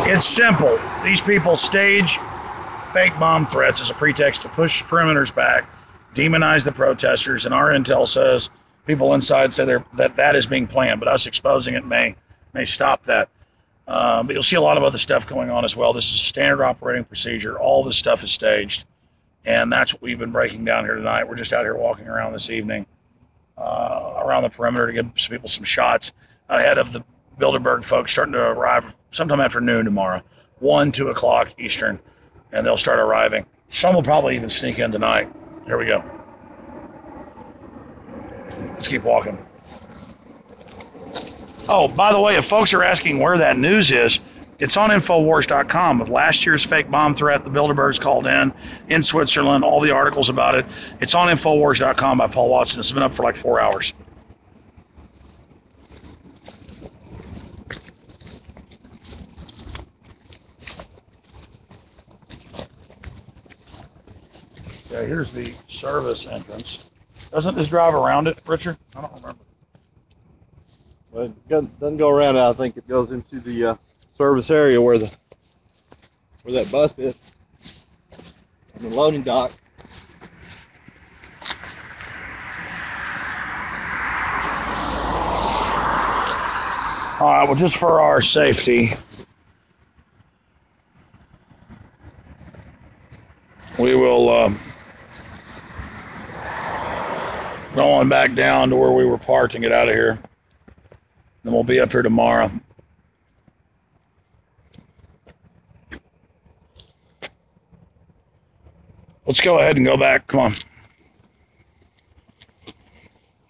It's simple. These people stage fake bomb threats as a pretext to push perimeters back, demonize the protesters, and our intel says people inside say that is being planned, but us exposing it may stop that. But you'll see a lot of other stuff going on as well. This is standard operating procedure. All this stuff is staged, and that's what we've been breaking down here tonight. We're just out here walking around this evening around the perimeter to give people some shots ahead of the Bilderburg folks starting to arrive sometime after noon tomorrow, 2 o'clock Eastern, and they'll start arriving. Some will probably even sneak in tonight. Here we go. Let's keep walking. Oh, by the way, if folks are asking where that news is, it's on infowars.com of last year's fake bomb threat the Bilderbergs called in Switzerland, all the articles about it. It's on infowars.com by Paul Watson. It's been up for like 4 hours. Yeah, here's the service entrance. Doesn't this drive around it, Richard? I don't remember. Well, it doesn't go around it. I think it goes into the service area where that bus is, on the loading dock. All right, well, just for our safety, we will go on back down to where we were parked and get out of here. Then we'll be up here tomorrow. Let's go ahead and go back. Come on.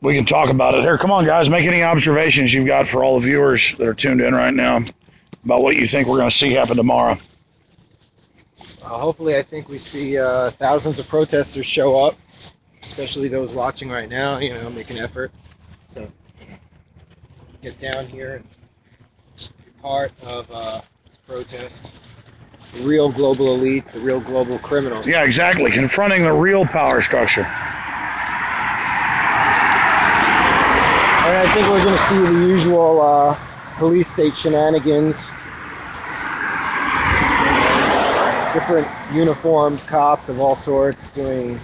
We can talk about it. Here, come on, guys. Make any observations you've got for all the viewers that are tuned in right now about what you think we're going to see happen tomorrow. Hopefully, I think we see thousands of protesters show up, especially those watching right now, make an effort. So get down here and be part of this protest. The real global elite, the real global criminals. Yeah, exactly. Confronting the real power structure. And I think we're going to see the usual police state shenanigans. Different uniformed cops of all sorts doing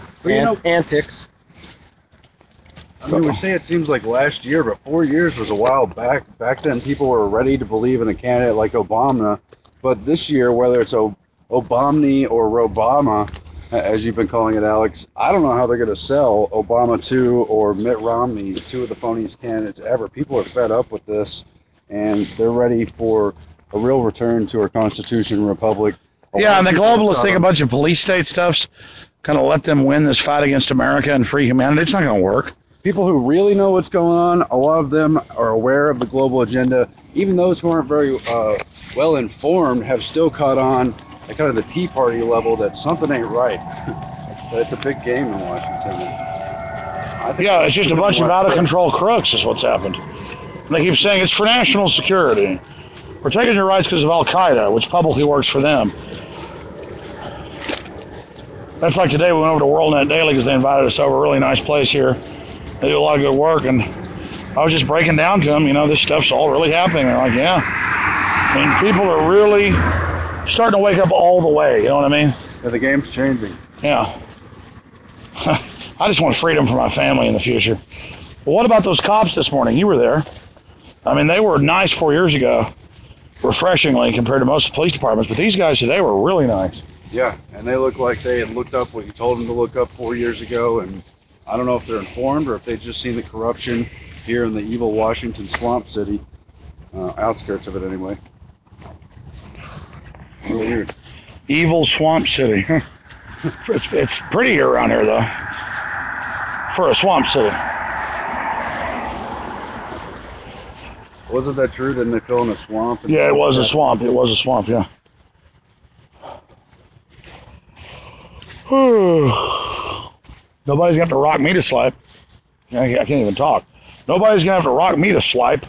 antics. I mean, we say it seems like last year, but 4 years was a while back. Back then, people were ready to believe in a candidate like Obama. But this year, whether it's Obamni or Robama, as you've been calling it, Alex, I don't know how they're going to sell Obama 2 or Mitt Romney, 2 of the phoniest candidates ever. People are fed up with this, and they're ready for a real return to our Constitution and Republic. Yeah, and the globalists think a bunch of police state stuff's kind of let them win this fight against America and free humanity. It's not going to work. People who really know what's going on, a lot of them are aware of the global agenda. Even those who aren't very well informed have still caught on at kind of the Tea Party level that something ain't right. That it's a big game in Washington. Yeah, it's just a bunch of out-of-control crooks is what's happened. And they keep saying it's for national security. We're taking your rights because of Al-Qaeda, which publicly works for them. That's like today we went over to WorldNet Daily because they invited us over, a really nice place here. They do a lot of good work, and I was just breaking down to them, this stuff's all really happening. They're like, yeah. I mean, people are really starting to wake up all the way, you know what I mean? Yeah, the game's changing. Yeah. I just want freedom for my family in the future. But what about those cops this morning? You were there. I mean, they were nice 4 years ago, refreshingly compared to most police departments, but these guys today were really nice. Yeah, and they look like they had looked up what you told them to look up 4 years ago, and I don't know if they're informed or if they've just seen the corruption here in the evil Washington swamp city, outskirts of it anyway. Really weird. Evil swamp city. It's pretty around here, though, for a swamp city. Wasn't that true? Didn't they fill in a swamp? Yeah, it was a swamp. It was a swamp, yeah. Nobody's going to have to rock me to sleep. I can't even talk. Nobody's going to have to rock me to sleep.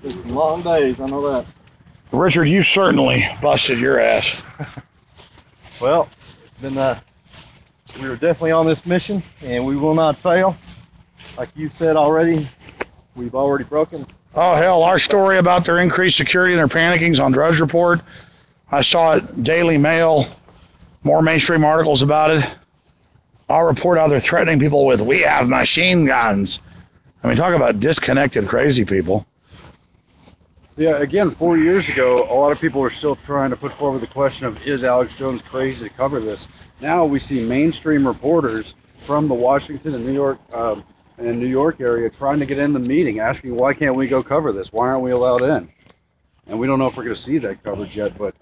It's long days, I know that. Richard, you certainly busted your ass. Well, we were definitely on this mission, and we will not fail. Like you said already, we've already broken Oh, hell, our story about their increased security and their panickings on Drudge Report. I saw it, Daily Mail, more mainstream articles about it. I'll report how they're threatening people with, we have machine guns. I mean, talk about disconnected crazy people. Yeah, again, 4 years ago, a lot of people were still trying to put forward the question of, is Alex Jones crazy to cover this? Now we see mainstream reporters from the Washington and New York area trying to get in the meeting, asking, why can't we go cover this? Why aren't we allowed in? And we don't know if we're going to see that coverage yet, but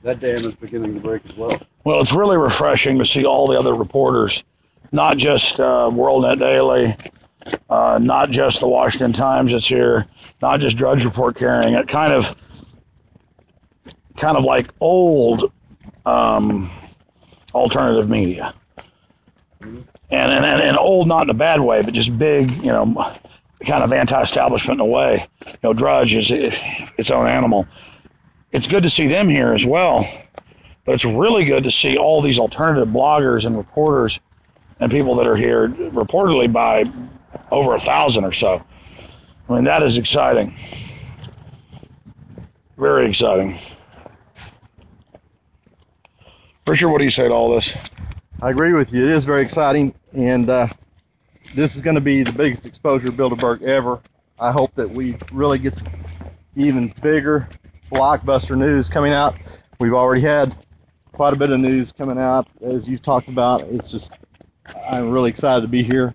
that dam is beginning to break as well. Well, it's really refreshing to see all the other reporters, not just WorldNet Daily, not just the Washington Times that's here, not just Drudge Report carrying it, kind of like old alternative media. And old, not in a bad way, but just big, kind of anti-establishment in a way. Drudge is its own animal. It's good to see them here as well, but it's really good to see all these alternative bloggers and reporters and people that are here, reportedly by over 1,000 or so. I mean, that is exciting. Very exciting. Richard, what do you say to all this? I agree with you. It is very exciting, and this is going to be the biggest exposure of Bilderberg ever. I hope that we really get some even bigger blockbuster news coming out. We've already had quite a bit of news coming out, as you've talked about. It's just, I'm really excited to be here,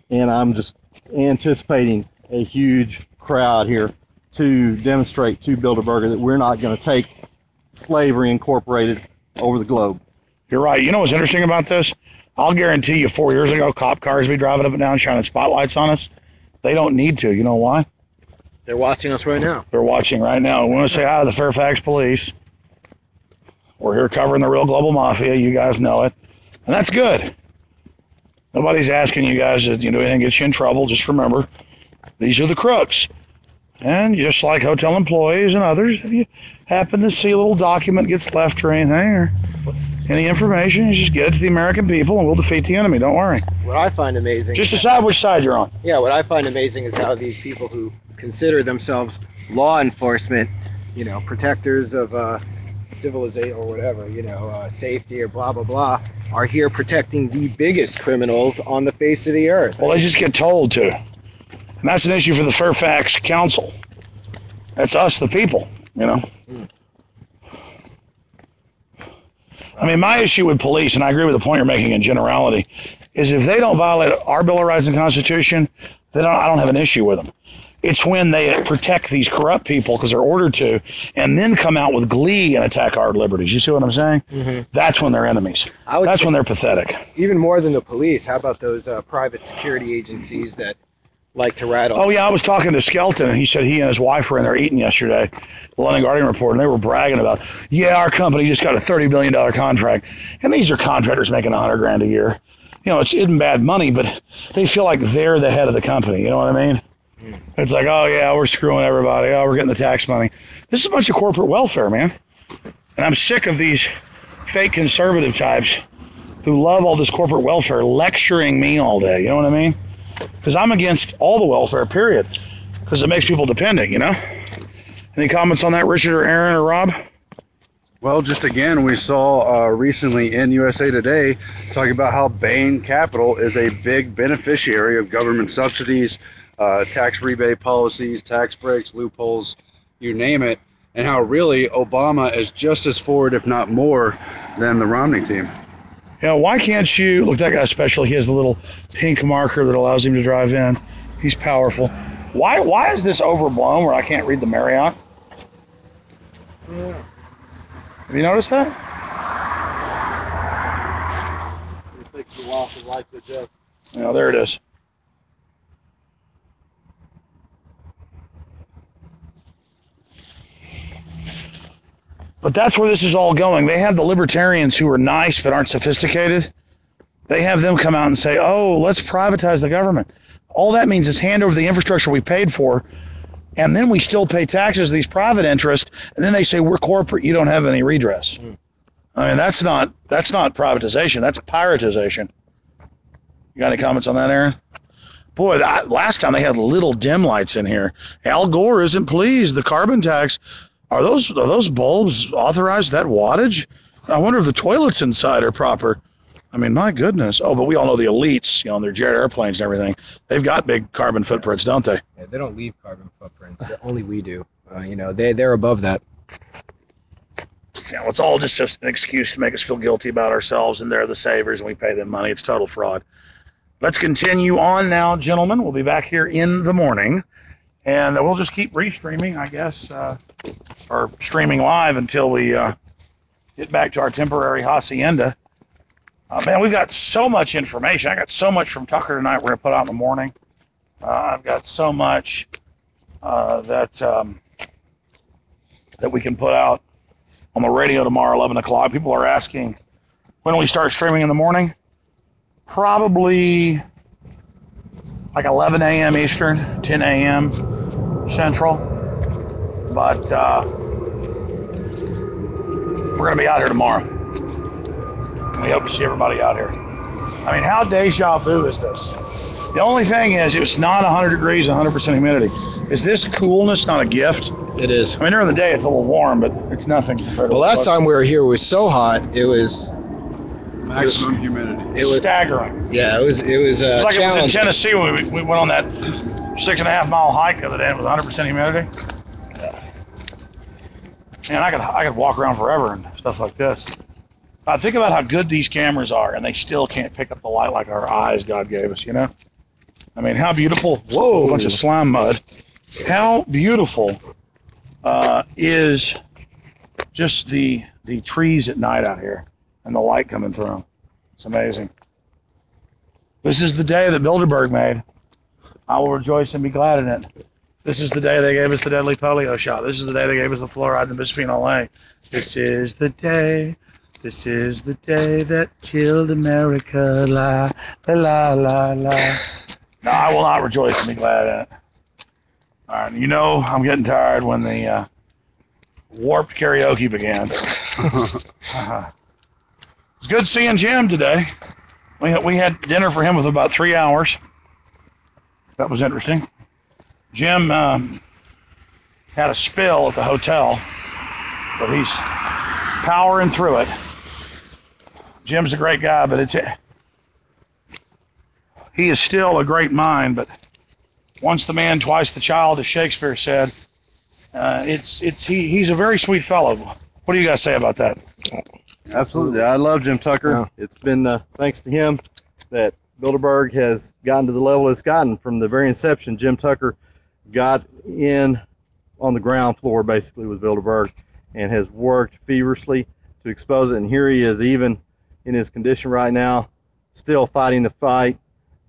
and I'm just anticipating a huge crowd here to demonstrate to Bilderberg that we're not going to take slavery incorporated over the globe. You're right. You know what's interesting about this? I'll guarantee you 4 years ago, cop cars would be driving up and down, shining spotlights on us. They don't need to. You know why? They're watching us right now. They're watching right now. We want to say hi to the Fairfax police. We're here covering the real global mafia. You guys know it. And that's good. Nobody's asking you guys to do anything to get you in trouble. Just remember, these are the crooks. And just like hotel employees and others, if you happen to see a little document gets left or anything, or any information, you just get it to the American people and we'll defeat the enemy. Don't worry. What I find amazing... Just decide which side you're on. Yeah, what I find amazing is how these people who consider themselves law enforcement, protectors of civilization or whatever, safety or blah, blah, blah, are here protecting the biggest criminals on the face of the earth. Well, they just get told to. And that's an issue for the Fairfax Council. That's us, the people, I mean, my issue with police, and I agree with the point you're making in generality, is if they don't violate our Bill of Rights and Constitution, then I don't have an issue with them. It's when they protect these corrupt people because they're ordered to, and then come out with glee and attack our liberties. You see what I'm saying? Mm-hmm. That's when they're enemies. That's when they're pathetic. Even more than the police, how about those private security agencies that like to rattle? Oh, yeah, I was talking to Skelton, and he said he and his wife were in there eating yesterday, the London Guardian report, and they were bragging about, our company just got a $30 billion contract, and these are contractors making $100,000 a year. It's isn't bad money, but they feel like they're the head of the company. You know what I mean? It's like, oh, yeah, we're screwing everybody. Oh, we're getting the tax money. This is a bunch of corporate welfare, man. And I'm sick of these fake conservative types who love all this corporate welfare lecturing me all day. You know what I mean? Because I'm against all the welfare, period. Because it makes people dependent, Any comments on that, Richard or Aaron or Rob? Well, just again, we saw recently in USA Today talking about how Bain Capital is a big beneficiary of government subsidies, tax rebate policies, tax breaks, loopholes, you name it, and how really Obama is just as forward, if not more, than the Romney team. Why can't you look? That guy's special. He has the little pink marker that allows him to drive in. He's powerful. Why is this overblown where I can't read the Marriott? Yeah. Have you noticed that? It takes a while to light the jet. There it is. But that's where this is all going. They have the libertarians who are nice but aren't sophisticated. They have them come out and say, oh, let's privatize the government. All that means is hand over the infrastructure we paid for, and then we still pay taxes to these private interests, and then they say, we're corporate, you don't have any redress. I mean, that's not privatization, that's privatization. You got any comments on that, Aaron? Boy, last time they had little dim lights in here. Al Gore isn't pleased. The carbon tax, are those bulbs authorized, that wattage? I wonder if the toilets inside are proper. I mean, my goodness. Oh, but we all know the elites, you know, on their jet airplanes and everything. They've got big carbon footprints, don't they? Yeah, they don't leave carbon footprints. Only we do. You know, they're above that. You know, it's all just an excuse to make us feel guilty about ourselves, and they're the savers, and we pay them money. It's total fraud. Let's continue on now, gentlemen. We'll be back here in the morning, and we'll just keep restreaming, I guess, or streaming live until we get back to our temporary hacienda. Man, we've got so much information. I got so much from Tucker tonight we're going to put out in the morning. I've got so much that we can put out on the radio tomorrow, 11 o'clock. People are asking, when we start streaming in the morning? Probably like 11 a.m. Eastern, 10 a.m. Central. But we're going to be out here tomorrow. We hope to see everybody out here. I mean, how deja vu is this? The only thing is, it's not 100 degrees and 100% humidity. Is this coolness not a gift? It is. I mean, during the day it's a little warm, but it's nothing. Well, last time we were here, it was so hot. It was Maximum humidity. It was staggering. Yeah, it was It was like it was in challenging. Tennessee when we went on that 6.5 mile hike the other day. It was 100% humidity. Man, I could walk around forever and stuff like this. Think about how good these cameras are, and they still can't pick up the light like our eyes God gave us, you know? I mean, how beautiful. Whoa, a bunch of slime mud. How beautiful is just the trees at night out here and the light coming through them. It's amazing. This is the day that Bilderberg made. I will rejoice and be glad in it. This is the day they gave us the deadly polio shot. This is the day they gave us the fluoride and the bisphenol A. This is the day. This is the day that killed America. La, la, la, la, la. No, I will not rejoice and be glad in it. All right, you know I'm getting tired when the warped karaoke begins. It's good seeing Jim today. We had dinner for him with about 3 hours. That was interesting. Jim had a spill at the hotel, but he's powering through it. Jim's a great guy, but he is still a great mind. But once the man, twice the child, as Shakespeare said. He's a very sweet fellow. What do you guys say about that? Absolutely. I love Jim Tucker. Yeah. It's been thanks to him that Bilderberg has gotten to the level it's gotten. From the very inception, Jim Tucker got in on the ground floor basically with Bilderberg and has worked feverishly to expose it. And here he is, even in his condition right now, still fighting the fight.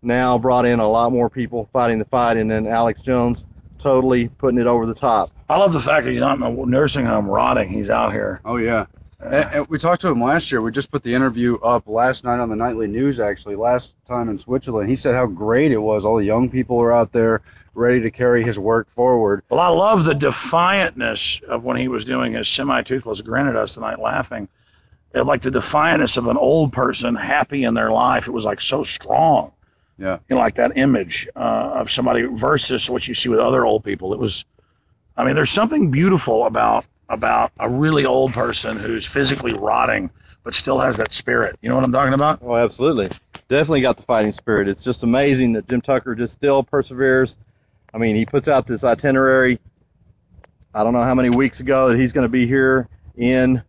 Now brought in a lot more people fighting the fight, and then Alex Jones totally putting it over the top. I love the fact that he's not in a nursing home rotting. He's out here. Oh, yeah. And we talked to him last year. We just put the interview up last night on the nightly news, actually, last time in Switzerland. He said how great it was. All the young people are out there ready to carry his work forward. Well, I love the defiantness of when he was doing his semi-toothless grin at us tonight, laughing. Like the defiantness of an old person happy in their life. It was like so strong. Yeah. You know, like that image of somebody versus what you see with other old people. It was, I mean, there's something beautiful about a really old person who's physically rotting but still has that spirit. You know what I'm talking about? Oh, absolutely. Definitely got the fighting spirit. It's just amazing that Jim Tucker just still perseveres. I mean, he puts out this itinerary, I don't know how many weeks ago, that he's going to be here in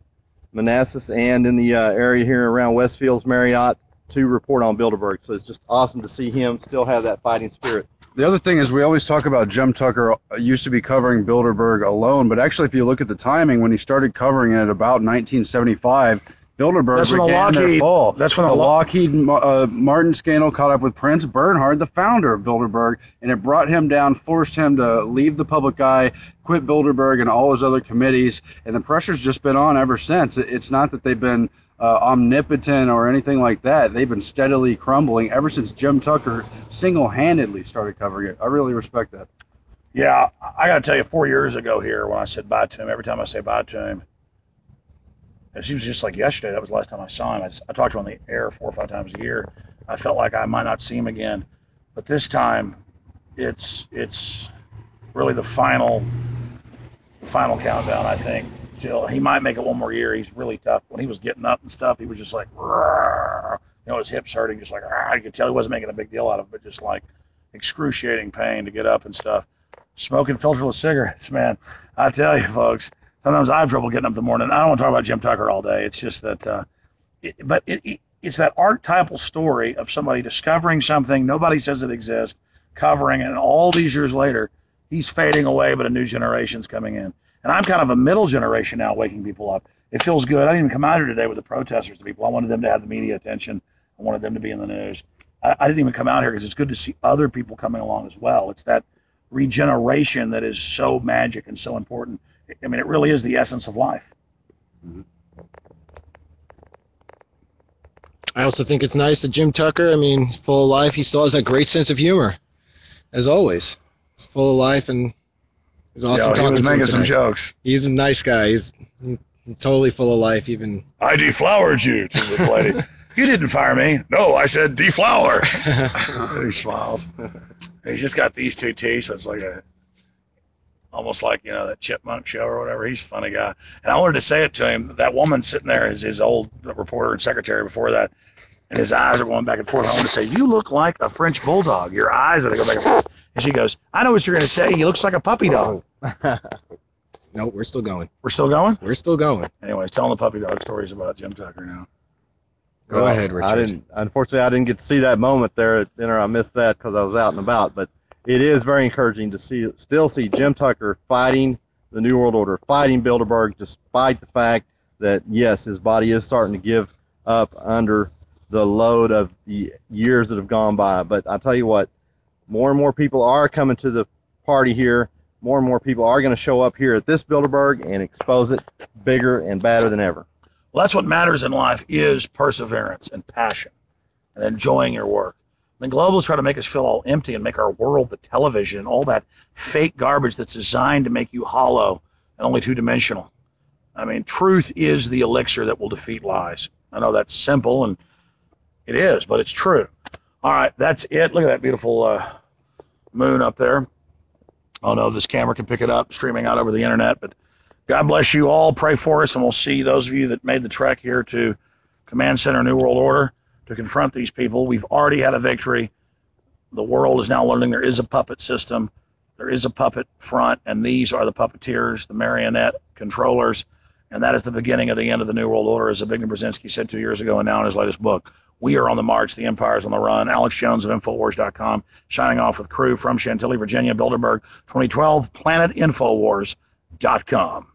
Manassas and in the area here around Westfield's Marriott to report on Bilderberg. So it's just awesome to see him still have that fighting spirit. The other thing is we always talk about Jim Tucker used to be covering Bilderberg alone, but actually if you look at the timing, when he started covering it at about 1975, Bilderberg began their fall. That's when the Lockheed Martin scandal caught up with Prince Bernhard, the founder of Bilderberg, and it brought him down, forced him to leave the public eye, quit Bilderberg and all his other committees, and the pressure's just been on ever since. It's not that they've been omnipotent or anything like that. They've been steadily crumbling ever since Jim Tucker single-handedly started covering it. I really respect that. Yeah, I got to tell you, 4 years ago here, when I said bye to him, every time I say bye to him, it seems just like yesterday. That was the last time I saw him. I talked to him on the air 4 or 5 times a year. I felt like I might not see him again. But this time, it's really the final countdown, I think. Till he might make it one more year. He's really tough. When he was getting up and stuff, he was just like, his hips hurting, just like, you could tell he wasn't making a big deal out of it, but just like excruciating pain to get up and stuff. Smoking filterless cigarettes, man. I tell you, folks, sometimes I have trouble getting up in the morning. I don't want to talk about Jim Tucker all day. It's just that, it's that archetypal story of somebody discovering something nobody says it exists, covering it, and all these years later, he's fading away, but a new generation's coming in. And I'm kind of a middle generation now, waking people up. It feels good. I didn't even come out here today with the protesters, the people. I wanted them to have the media attention. I wanted them to be in the news. I didn't even come out here because it's good to see other people coming along as well. It's that regeneration that is so magic and so important. I mean, it really is the essence of life. Mm-hmm. I also think it's nice that Jim Tucker, full of life, he still has that great sense of humor, as always. Full of life, and he's awesome talking to him. He was making some jokes. He's a nice guy. He's totally full of life. Even I deflowered you to the lady. You didn't fire me. No, I said deflower. He smiles. He's just got these two teeth. So it's like almost like, that Chipmunk show or whatever. He's a funny guy. And I wanted to say it to him. That woman sitting there is his old reporter and secretary before that. And his eyes are going back and forth. I want to say, you look like a French bulldog. Your eyes are, they go back and forth. And she goes, I know what you're going to say. He looks like a puppy dog. No, we're still going. We're still going? We're still going. Anyways, telling the puppy dog stories about Jim Tucker now. Go ahead, Richard. Unfortunately, I didn't get to see that moment there at dinner. I missed that because I was out and about. But it is very encouraging to still see Jim Tucker fighting the New World Order, fighting Bilderberg, despite the fact that, yes, his body is starting to give up under the load of the years that have gone by. But I tell you what, more and more people are coming to the party here. More and more people are going to show up here at this Bilderberg and expose it bigger and badder than ever. Well, that's what matters in life, is perseverance and passion and enjoying your work. The globalists try to make us feel all empty and make our world, the television, all that fake garbage that's designed to make you hollow and only two-dimensional. Truth is the elixir that will defeat lies. I know that's simple, and it is, but it's true. All right, that's it. Look at that beautiful moon up there. Oh, no, this camera can pick it up, streaming out over the internet, but God bless you all. Pray for us, and we'll see those of you that made the trek here to Command Center New World Order to confront these people. We've already had a victory. The world is now learning there is a puppet system. There is a puppet front, and these are the puppeteers, the marionette controllers, and that is the beginning of the end of the New World Order, as Zbigniew Brzezinski said 2 years ago and now in his latest book. We are on the march. The empire is on the run. Alex Jones of Infowars.com, signing off with crew from Chantilly, Virginia, Bilderberg, 2012, planetinfowars.com.